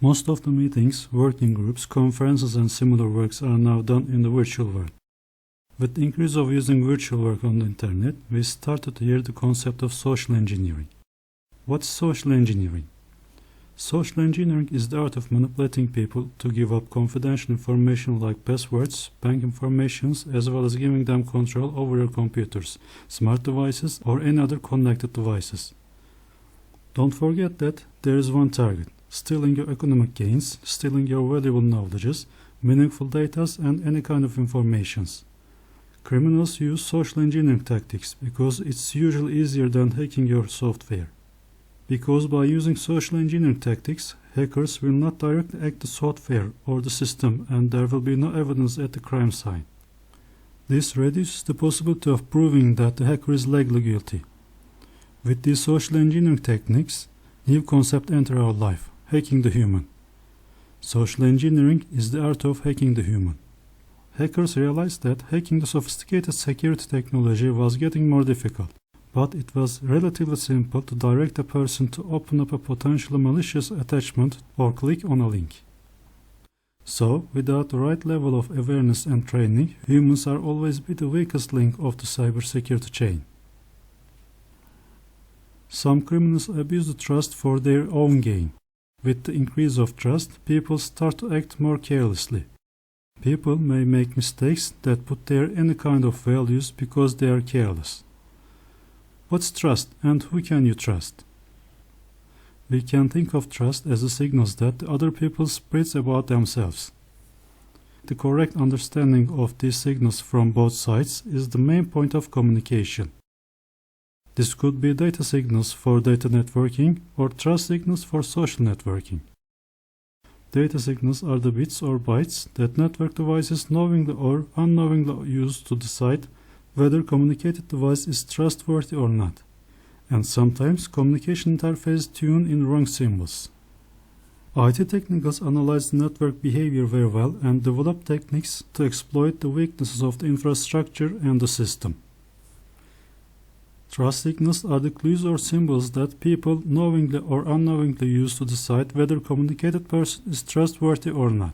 Most of the meetings, working groups, conferences and similar works are now done in the virtual world. With the increase of using virtual work on the internet, we started to hear the concept of social engineering. What's social engineering? Social engineering is the art of manipulating people to give up confidential information like passwords, bank informations, as well as giving them control over your computers, smart devices, or any other connected devices. Don't forget that there is one target: stealing your economic gains, stealing your valuable knowledges, meaningful data, and any kind of informations. Criminals use social engineering tactics because it's usually easier than hacking your software. Because by using social engineering tactics, hackers will not directly hack the software or the system, and there will be no evidence at the crime scene. This reduces the possibility of proving that the hacker is legally guilty. With these social engineering techniques, new concept enter our life: hacking the human. Social engineering is the art of hacking the human. Hackers realized that hacking the sophisticated security technology was getting more difficult, but it was relatively simple to direct a person to open up a potentially malicious attachment or click on a link. So, without the right level of awareness and training, humans are always be the weakest link of the cybersecurity chain. Some criminals abuse the trust for their own gain. With the increase of trust, people start to act more carelessly. People may make mistakes that put there any kind of values because they are careless. What's trust, and who can you trust? We can think of trust as the signals that the other people spread about themselves. The correct understanding of these signals from both sides is the main point of communication. This could be data signals for data networking or trust signals for social networking. Data signals are the bits or bytes that network devices knowingly or unknowingly use to decide whether communicated device is trustworthy or not, and sometimes communication interface tune in wrong symbols. IT technicals analyze the network behavior very well and develop techniques to exploit the weaknesses of the infrastructure and the system. Trust signals are the clues or symbols that people knowingly or unknowingly use to decide whether communicated person is trustworthy or not,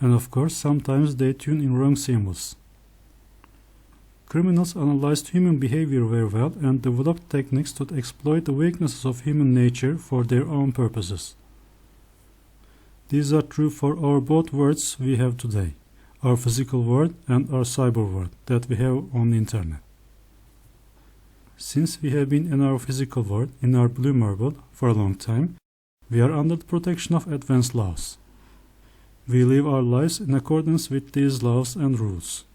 and of course sometimes they tune in wrong symbols. Criminals analyzed human behavior very well and developed techniques to exploit the weaknesses of human nature for their own purposes. These are true for our both worlds we have today, our physical world and our cyber world that we have on the internet. Since we have been in our physical world, in our blue marble, for a long time, we are under the protection of advanced laws. We live our lives in accordance with these laws and rules.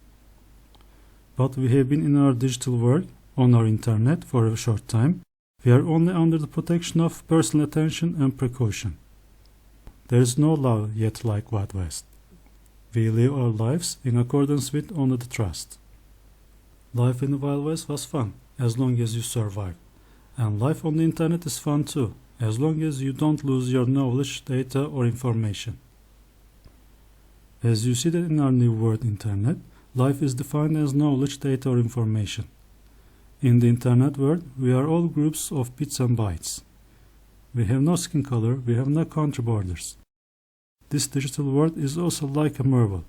But we have been in our digital world, on our internet, for a short time. We are only under the protection of personal attention and precaution. There is no law yet like Wild West. We live our lives in accordance with only the trust. Life in the Wild West was fun, as long as you survive. And life on the internet is fun too, as long as you don't lose your knowledge, data or information. As you see that in our new world internet, life is defined as knowledge, data or information. In the internet world, we are all groups of bits and bytes. We have no skin color, we have no country borders. This digital world is also like a marble,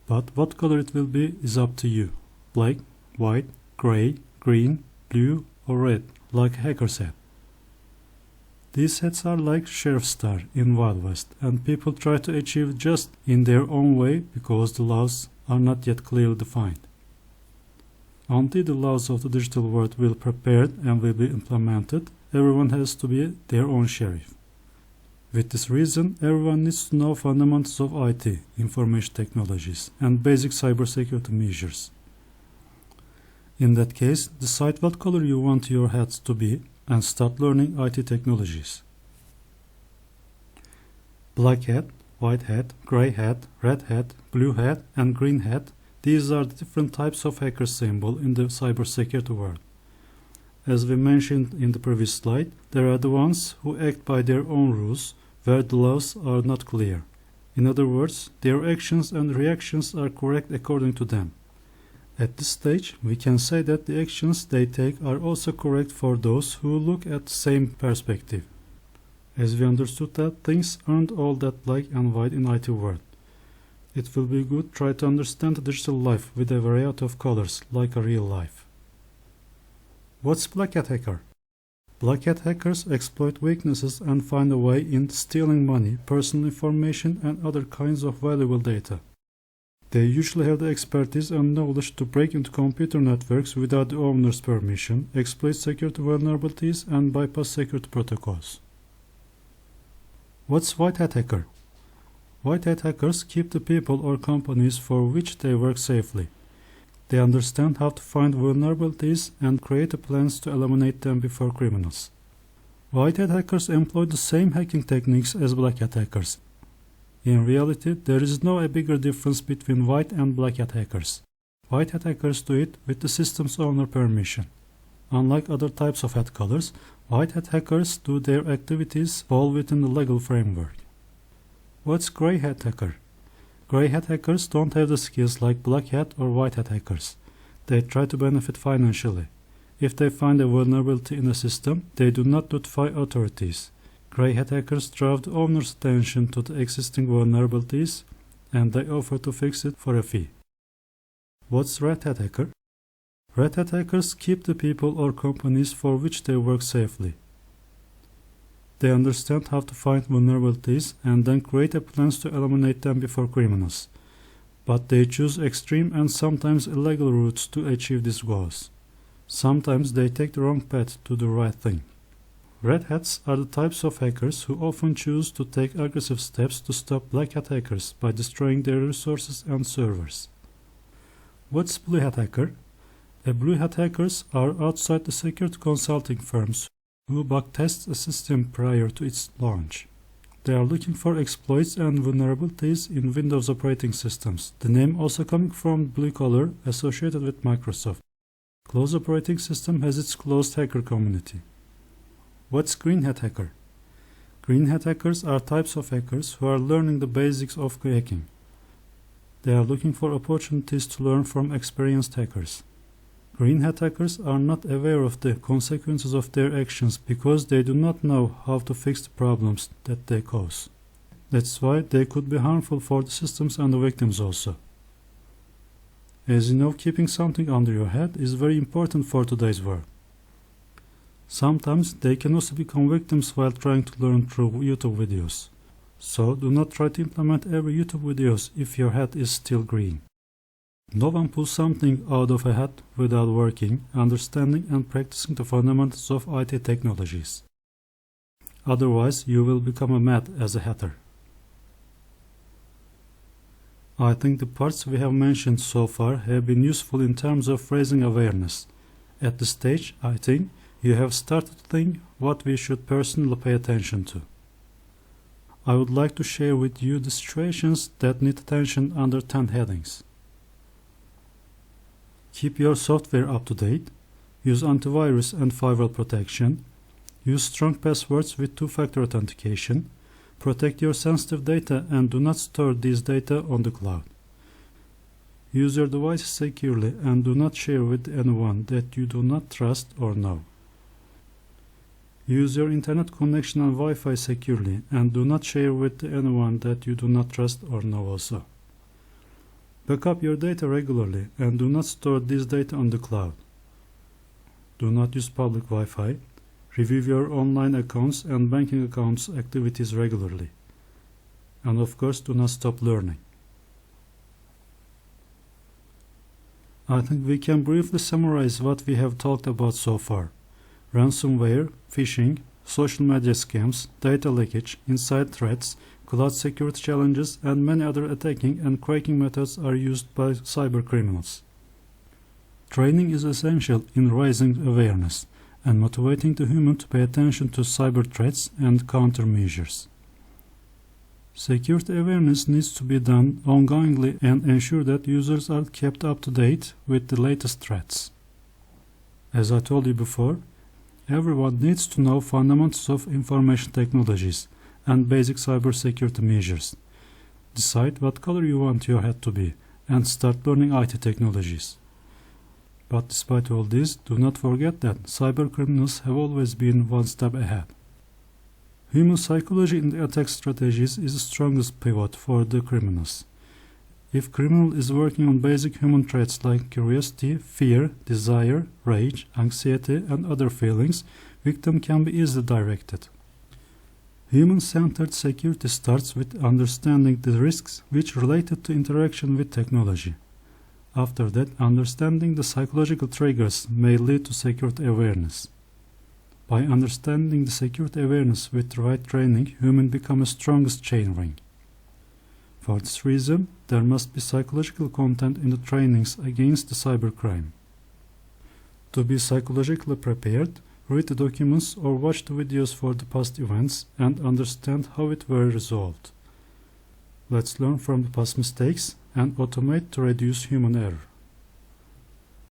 but what color it will be is up to you. Black, white, gray, green, blue or red, like a hacker said. These sets are like Sheriff Star in Wild West, and people try to achieve just in their own way because the laws are not yet clearly defined. Until the laws of the digital world will be prepared and will be implemented, everyone has to be their own sheriff. With this reason, everyone needs to know fundamentals of IT, information technologies, and basic cybersecurity measures. In that case, decide what color you want your hats to be and start learning IT technologies. Black hat, white hat, gray hat, red hat, blue hat, and green hat. These are the different types of hacker symbol in the cybersecurity world. As we mentioned in the previous slide, there are the ones who act by their own rules, where the laws are not clear. In other words, their actions and reactions are correct according to them. At this stage, we can say that the actions they take are also correct for those who look at the same perspective. as we understood that things aren't all that black and white in IT world. It will be good try to understand the digital life with a variety of colors like a real life. What's Black Hat Hacker? Black Hat hackers exploit weaknesses and find a way in stealing money, personal information and other kinds of valuable data. They usually have the expertise and knowledge to break into computer networks without the owner's permission, exploit security vulnerabilities and bypass security protocols. What's White Hat Hacker? White Hat hackers keep the people or companies for which they work safely. They understand how to find vulnerabilities and create plans to eliminate them before criminals. White Hat hackers employ the same hacking techniques as Black Hat hackers. In reality, there is no a bigger difference between white and black hat hackers. White hat hackers do it with the system's owner permission. Unlike other types of hat colors, white hat hackers do their activities fall within the legal framework. What's gray hat hacker? Gray hat hackers don't have the skills like black hat or white hat hackers. They try to benefit financially. If they find a vulnerability in a system, they do not notify authorities. Gray hat hackers draw the owner's attention to the existing vulnerabilities and they offer to fix it for a fee. What's red hat hacker? Red hat hackers keep the people or companies for which they work safely. They understand how to find vulnerabilities and then create plans to eliminate them before criminals. But they choose extreme and sometimes illegal routes to achieve these goals. Sometimes they take the wrong path to do the right thing. Red hats are the types of hackers who often choose to take aggressive steps to stop black hat hackers by destroying their resources and servers. What's blue hat hacker? Blue hat hackers are outside the security consulting firms who bug test a system prior to its launch. They are looking for exploits and vulnerabilities in Windows operating systems, the name also coming from blue color associated with Microsoft. Closed operating system has its closed hacker community. What's green hat hacker? Green hat hackers are types of hackers who are learning the basics of hacking. They are looking for opportunities to learn from experienced hackers. Green hat hackers are not aware of the consequences of their actions because they do not know how to fix the problems that they cause. That's why they could be harmful for the systems and the victims also. As you know, keeping something under your head is very important for today's world. Sometimes they can also become victims while trying to learn through YouTube videos. So do not try to implement every YouTube videos if your hat is still green. No one pulls something out of a hat without working, understanding and practicing the fundamentals of IT technologies. Otherwise, you will become a mad as a hatter. I think the parts we have mentioned so far have been useful in terms of raising awareness. At this stage, I think, you have started to think what we should personally pay attention to. I would like to share with you the situations that need attention under 10 headings. Keep your software up to date, use antivirus and firewall protection, use strong passwords with two-factor authentication, protect your sensitive data and do not store these data on the cloud. Use your devices securely and do not share with anyone that you do not trust or know. Use your internet connection and Wi-Fi securely and do not share with anyone that you do not trust or know also. Back up your data regularly and do not store this data on the cloud. Do not use public Wi-Fi. Review your online accounts and banking accounts activities regularly. And of course, do not stop learning. I think we can briefly summarize what we have talked about so far. Ransomware, phishing, social media scams, data leakage, inside threats, cloud security challenges, and many other attacking and cracking methods are used by cybercriminals. Training is essential in raising awareness and motivating the human to pay attention to cyber threats and countermeasures. Security awareness needs to be done ongoingly and ensure that users are kept up to date with the latest threats. As I told you before, everyone needs to know fundamentals of information technologies and basic cybersecurity measures. Decide what color you want your hat to be and start learning IT technologies. But despite all this, do not forget that cybercriminals have always been one step ahead. Human psychology in the attack strategies is the strongest pivot for the criminals. If criminal is working on basic human traits like curiosity, fear, desire, rage, anxiety, and other feelings, victim can be easily directed. Human-centered security starts with understanding the risks which related to interaction with technology. After that, understanding the psychological triggers may lead to security awareness. By understanding the security awareness with the right training, humans become a strongest chain ring. For this reason, there must be psychological content in the trainings against the cybercrime. To be psychologically prepared, read the documents or watch the videos for the past events and understand how it were resolved. Let's learn from the past mistakes and automate to reduce human error.